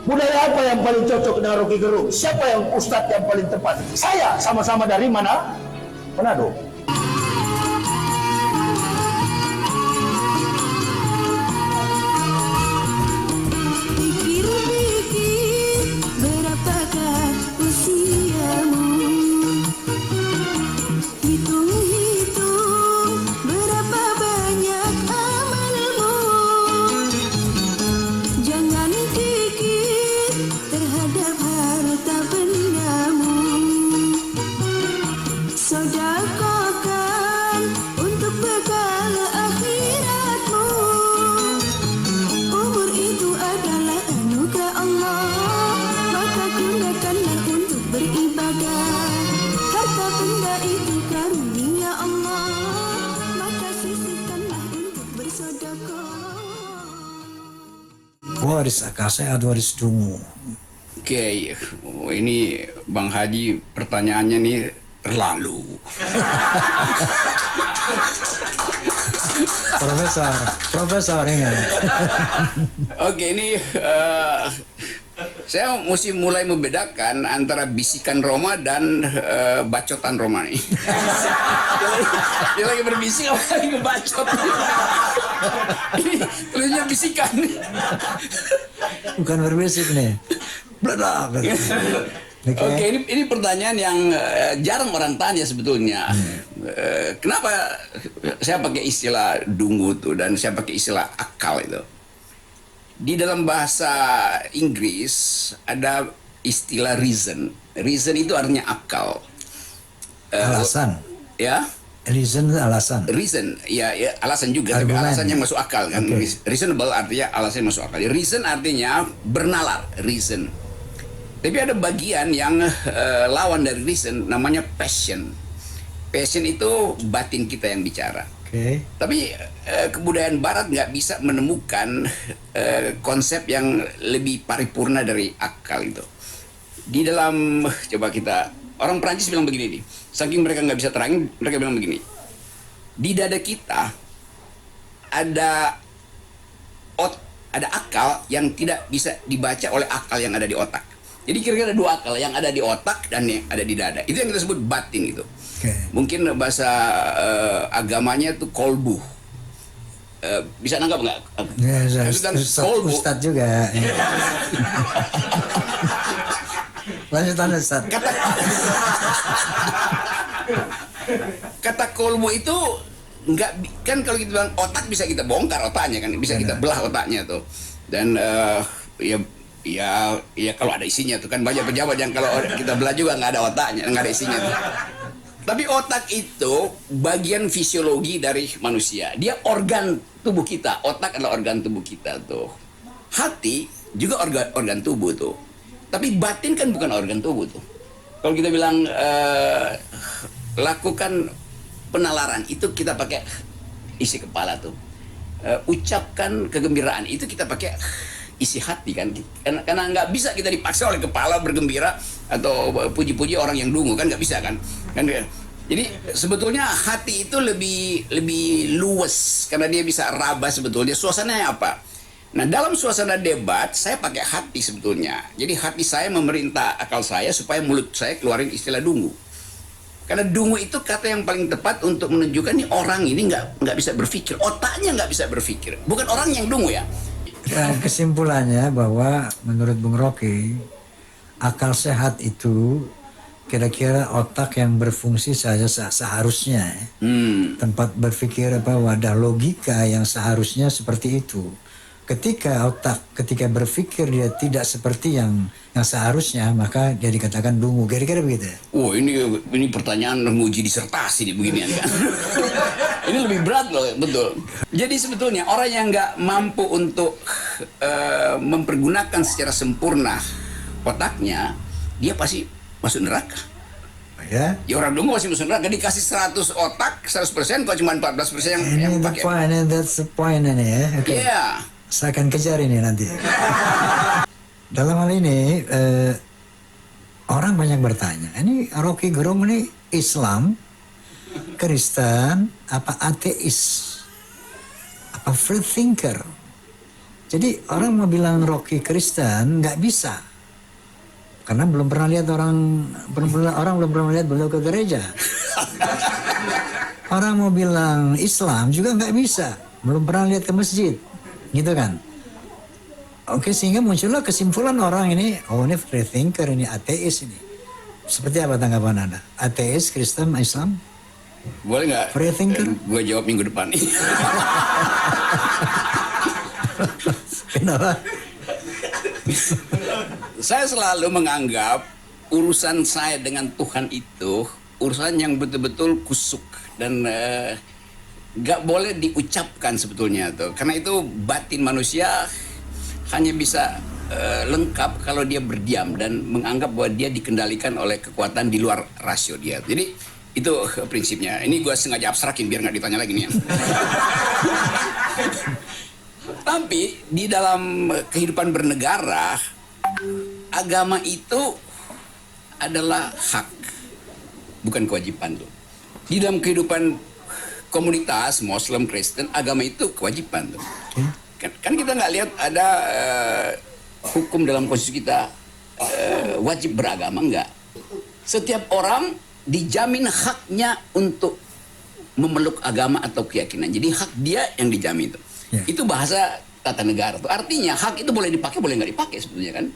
Budaya apa yang paling cocok dengan Rocky Gerung? Siapa yang ustadz yang paling tepat? Saya, sama-sama dari mana? Manado. Pikir-pikir berapakah usiamu, hitung-hitung berapa banyak amalmu. Jangan pikir terhadap harta bendamu, sedekahkan untuk bekal akhiratmu. Umur itu adalah anugerah Allah, maka gunakanlah untuk beribadah. Harta benda itu karunia Allah, maka sisihkanlah untuk bersedekah. Waris akal sehat, waris dungu. Oke, ini Bang Haji pertanyaannya nih terlalu. Profesor ingat. Oke, ini saya mesti mulai membedakan antara bisikan Roma dan bacotan Roma nih. Dia lagi berbisik, lagi ngebacot. Ini tulisnya bisikan. Bukan berbisik nih. Bledak. Oke, ini pertanyaan yang jarang orang tanya sebetulnya. Kenapa saya pakai istilah dungu tuh dan saya pakai istilah akal itu? Di dalam bahasa Inggris ada istilah reason. Reason itu artinya akal. Alasan. Ya? Reason itu alasan. Reason, ya alasan juga, tapi Argumen. alasannya masuk akal kan. Okay. Reasonable artinya alasannya masuk akal. Reason artinya bernalar, reason. Tapi ada bagian yang lawan dari reason, namanya passion. Passion itu batin kita yang bicara. Oke. Tapi kebudayaan Barat nggak bisa menemukan konsep yang lebih paripurna dari akal itu. Di dalam, coba kita, orang Perancis bilang begini nih, saking mereka nggak bisa terangin, mereka bilang begini, di dada kita ada akal yang tidak bisa dibaca oleh akal yang ada di otak. Jadi kira-kira ada dua akal, yang ada di otak dan yang ada di dada. Itu yang kita sebut batin itu. Oke. Mungkin bahasa agamanya itu kolbu. Bisa nangkap nggak? Ya, Maksudnya kolbu. Ustadz juga. Lanjutan Ustadz. Kata kolbu itu nggak, kan kalau kita bilang otak bisa kita bongkar otaknya kan, bisa kita belah otaknya tuh. Dan ya kalau ada isinya tuh kan, banyak pejabat yang kalau kita belah juga nggak ada otaknya, nggak ada isinya tuh. Tapi otak itu bagian fisiologi dari manusia. Dia organ tubuh kita. Otak adalah organ tubuh kita tuh. Hati juga organ tubuh tuh. Tapi batin kan bukan organ tubuh tuh. Kalau kita bilang lakukan penalaran, itu kita pakai isi kepala tuh. Ucapkan kegembiraan, itu kita pakai isi hati kan, karena nggak bisa kita dipaksa oleh kepala bergembira atau puji-puji orang yang dungu kan, nggak bisa kan. Jadi sebetulnya hati itu lebih luas karena dia bisa raba sebetulnya suasananya apa. Nah, dalam suasana debat saya pakai hati sebetulnya. Jadi hati saya memerintah akal saya supaya mulut saya keluarin istilah dungu. Karena dungu itu kata yang paling tepat untuk menunjukkan nih orang ini nggak bisa berpikir, otaknya nggak bisa berpikir, bukan orang yang dungu ya. Dan kesimpulannya bahwa menurut Bung Rocky, akal sehat itu kira-kira otak yang berfungsi saja seharusnya. Tempat berpikir wadah logika yang seharusnya seperti itu. Ketika berpikir dia tidak seperti yang seharusnya, maka dia dikatakan dungu. Kira-kira begitu. Oh, ini pertanyaan menguji disertasi nih beginian kan. Ini lebih berat loh, betul. Jadi sebetulnya orang yang nggak mampu untuk mempergunakan secara sempurna otaknya, dia pasti masuk neraka. Ya. Ya orang dungu masih masuk neraka, dikasih 100 otak, 100%, kok cuma 14% yang Ini pakai. that's the point ini ya. Oke. Iya. Saya akan kejar ini nanti. Dalam hal ini orang banyak bertanya, ini Rocky Gerung ini Islam, Kristen, apa ateis, apa free thinker? Jadi orang mau bilang Rocky Kristen nggak bisa, karena belum pernah lihat orang belum pernah lihat beliau ke gereja. Orang mau bilang Islam juga nggak bisa, belum pernah lihat ke masjid, gitu kan? Oke, sehingga muncullah kesimpulan orang ini, oh ini free thinker, ini ateis ini. Seperti apa tanggapan Anda? Ateis, Kristen, Islam? Boleh nggak? Free thinker? Gue jawab minggu depan. Kenapa? Saya selalu menganggap urusan saya dengan Tuhan itu urusan yang betul-betul kusuk dan nggak boleh diucapkan sebetulnya tuh. Karena itu batin manusia hanya bisa lengkap kalau dia berdiam dan menganggap bahwa dia dikendalikan oleh kekuatan di luar rasio dia. Jadi itu prinsipnya. Ini gue sengaja abstrakin biar nggak ditanya lagi nih. Tapi di dalam kehidupan bernegara, agama itu adalah hak, bukan kewajiban tuh. Di dalam kehidupan komunitas Muslim, Kristen, agama itu kewajiban tuh. Kan kita nggak lihat ada hukum dalam konstitusi kita wajib beragama, enggak. Setiap orang dijamin haknya untuk memeluk agama atau keyakinan. Jadi hak dia yang dijamin itu. Ya. Itu bahasa tata negara tuh. Artinya hak itu boleh dipakai, boleh nggak dipakai sebetulnya kan.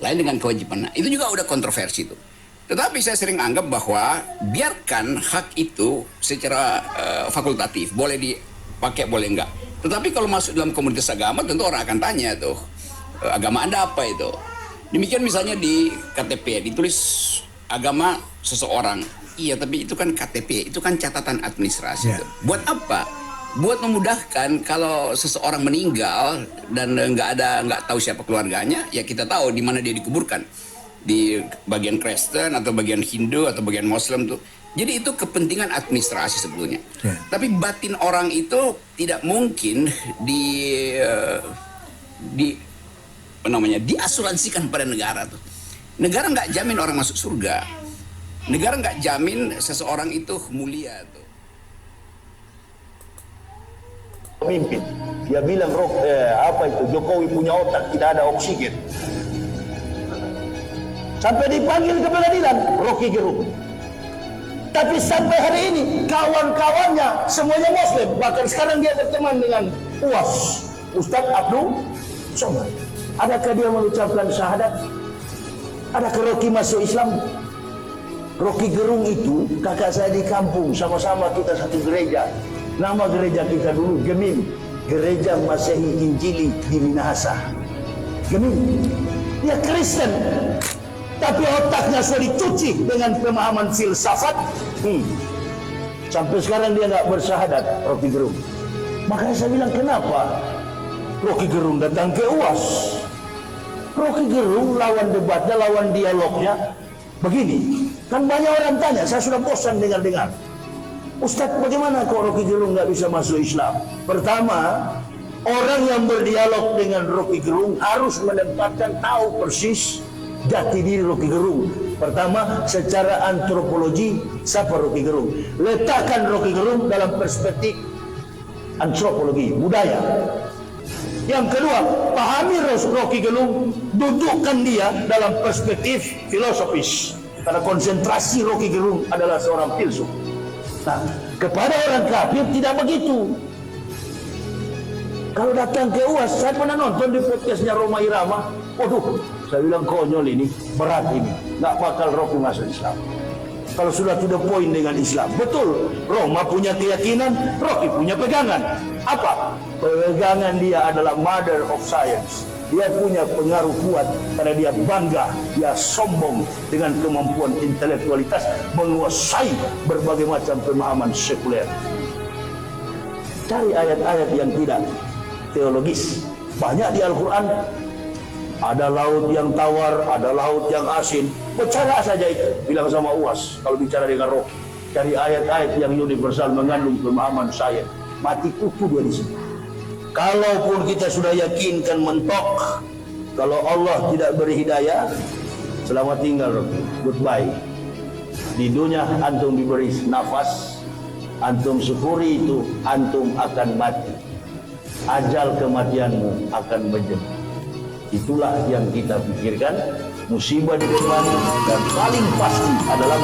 Lain dengan kewajiban. Nah, itu juga udah kontroversi tuh. Tetapi saya sering anggap bahwa biarkan hak itu secara fakultatif, boleh dipakai, boleh enggak. Tetapi kalau masuk dalam komunitas agama, tentu orang akan tanya tuh, agama Anda apa itu? Demikian misalnya di KTP, ditulis agama seseorang. Iya, tapi itu kan KTP, itu kan catatan administrasi. Yeah. Tuh. Buat apa? Buat memudahkan kalau seseorang meninggal dan nggak tahu siapa keluarganya, ya kita tahu di mana dia dikuburkan. Di bagian Kristen atau bagian Hindu atau bagian Muslim tuh. Jadi itu kepentingan administrasi sebetulnya. Ya. Tapi batin orang itu tidak mungkin diasuransikan pada negara tuh. Negara nggak jamin orang masuk surga. Negara nggak jamin seseorang itu mulia tuh. Pemimpin, dia bilang Jokowi punya otak, tidak ada oksigen. Sampai dipanggil ke pengadilan, Rocky Gerung. Tapi sampai hari ini kawan-kawannya semuanya Muslim. Bahkan sekarang dia berteman dengan UAS, Ustadz Abdul Somad. Adakah dia mengucapkan syahadat? Adakah Rocky masuk Islam? Rocky Gerung itu kakak saya di kampung, sama-sama kita satu gereja. Nama gereja kita dulu Gemim, Gereja Masehi Injili di Minahasa. Gemim, dia Kristen, tapi otaknya sudah dicuci dengan pemahaman filsafat. Sampai sekarang dia nggak bersyahadat, Rocky Gerung. Makanya saya bilang, kenapa Rocky Gerung datang ke UAS? Rocky Gerung lawan debatnya, lawan dialognya begini. Kan banyak orang tanya, saya sudah bosan dengar-dengar. Ustadz, bagaimana kok Rocky Gerung nggak bisa masuk Islam? Pertama, orang yang berdialog dengan Rocky Gerung harus menempatkan tahu persis jati diri Rocky Gerung. Pertama, secara antropologi, siapa Rocky Gerung? Letakkan Rocky Gerung dalam perspektif antropologi, budaya. Yang kedua, pahami Rocky Gerung, dudukkan dia dalam perspektif filosofis. Karena konsentrasi Rocky Gerung adalah seorang filsuf. Nah, kepada orang kafir tidak begitu. Kalau datang ke UAS, saya pernah nonton di podcastnya Roma Irama. Waduh, saya bilang konyol ini, berat ini. Nggak bakal Rocky masuk Islam. Kalau sudah to the point dengan Islam. Betul, Roma punya keyakinan, Rocky punya pegangan. Apa? Pegangan dia adalah mother of science. Dia punya pengaruh kuat karena dia bangga, dia sombong dengan kemampuan intelektualitas menguasai berbagai macam pemahaman sekuler. Cari ayat-ayat yang tidak teologis. Banyak di Al-Quran. Ada laut yang tawar, ada laut yang asin. Bicara saja itu. Bilang sama UAS kalau bicara dengan roh. Cari ayat-ayat yang universal mengandung pemahaman sains. Mati kutu dia di sini. Kalaupun kita sudah yakinkan mentok, kalau Allah tidak beri hidayah, selamat tinggal, goodbye. Di dunia antum diberi nafas, antum syukuri itu, antum akan mati. ajal kematianmu akan menjemput. Itulah yang kita pikirkan. Musibah di depan dan paling pasti adalah